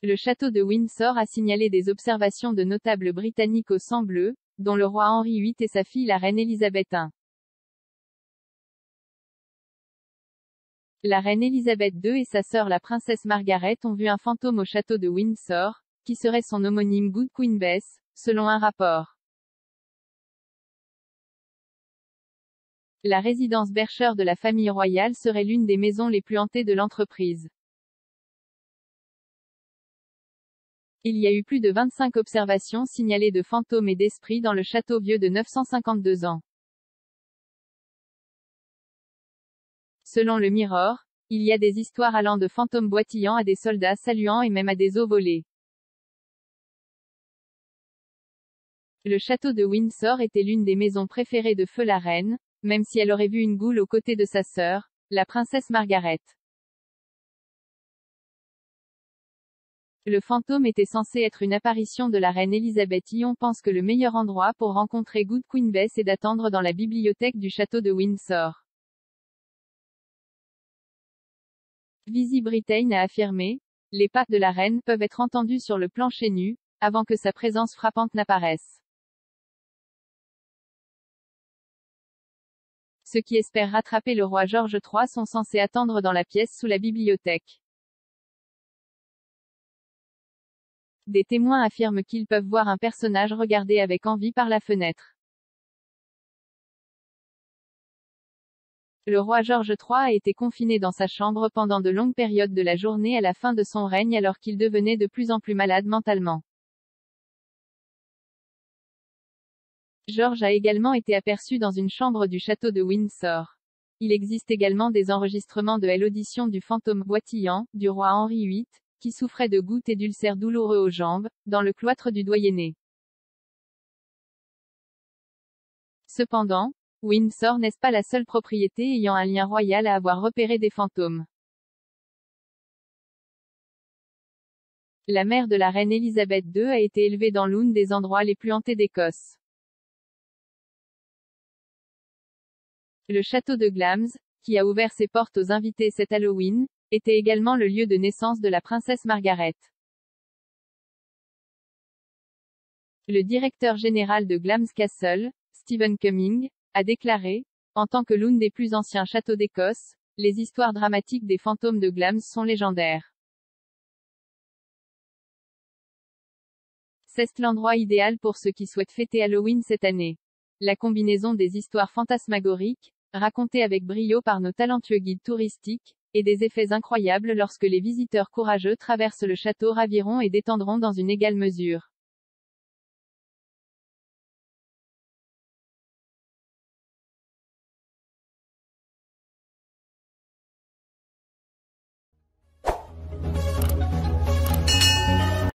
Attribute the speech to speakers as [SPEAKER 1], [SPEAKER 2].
[SPEAKER 1] Le château de Windsor a signalé des observations de notables britanniques au sang bleu, dont le roi Henri VIII et sa fille la reine Élisabeth I. La reine Élisabeth II et sa sœur la princesse Margaret ont vu un fantôme au château de Windsor, qui serait son homonyme Good Queen Bess, selon un rapport. La résidence Berkshire de la famille royale serait l'une des maisons les plus hantées de l'entreprise. Il y a eu plus de 25 observations signalées de fantômes et d'esprits dans le château vieux de 952 ans. Selon le Mirror, il y a des histoires allant de fantômes boitillant à des soldats saluant et même à des os volés. Le château de Windsor était l'une des maisons préférées de feu la reine, même si elle aurait vu une goule aux côtés de sa sœur, la princesse Margaret. Le fantôme était censé être une apparition de la reine Élisabeth I. On pense que le meilleur endroit pour rencontrer Good Queen Bess est d'attendre dans la bibliothèque du château de Windsor. Visi Britain a affirmé, les pas de la reine peuvent être entendus sur le plancher nu, avant que sa présence frappante n'apparaisse. Ceux qui espèrent rattraper le roi George III sont censés attendre dans la pièce sous la bibliothèque. Des témoins affirment qu'ils peuvent voir un personnage regarder avec envie par la fenêtre. Le roi George III a été confiné dans sa chambre pendant de longues périodes de la journée à la fin de son règne alors qu'il devenait de plus en plus malade mentalement. George a également été aperçu dans une chambre du château de Windsor. Il existe également des enregistrements de l'audition du fantôme boitillant, du roi Henri VIII, qui souffrait de gouttes et d'ulcères douloureux aux jambes, dans le cloître du Doyenné. Cependant, Windsor n'est pas la seule propriété ayant un lien royal à avoir repéré des fantômes. La mère de la reine Élisabeth II a été élevée dans l'un des endroits les plus hantés d'Écosse. Le château de Glamis, qui a ouvert ses portes aux invités cet Halloween, était également le lieu de naissance de la princesse Margaret. Le directeur général de Glamis Castle, Stephen Cumming, a déclaré, en tant que l'un des plus anciens châteaux d'Écosse, les histoires dramatiques des fantômes de Glamis sont légendaires. C'est l'endroit idéal pour ceux qui souhaitent fêter Halloween cette année. La combinaison des histoires fantasmagoriques, racontées avec brio par nos talentueux guides touristiques, et des effets incroyables lorsque les visiteurs courageux traversent le château raviront et détendront dans une égale mesure.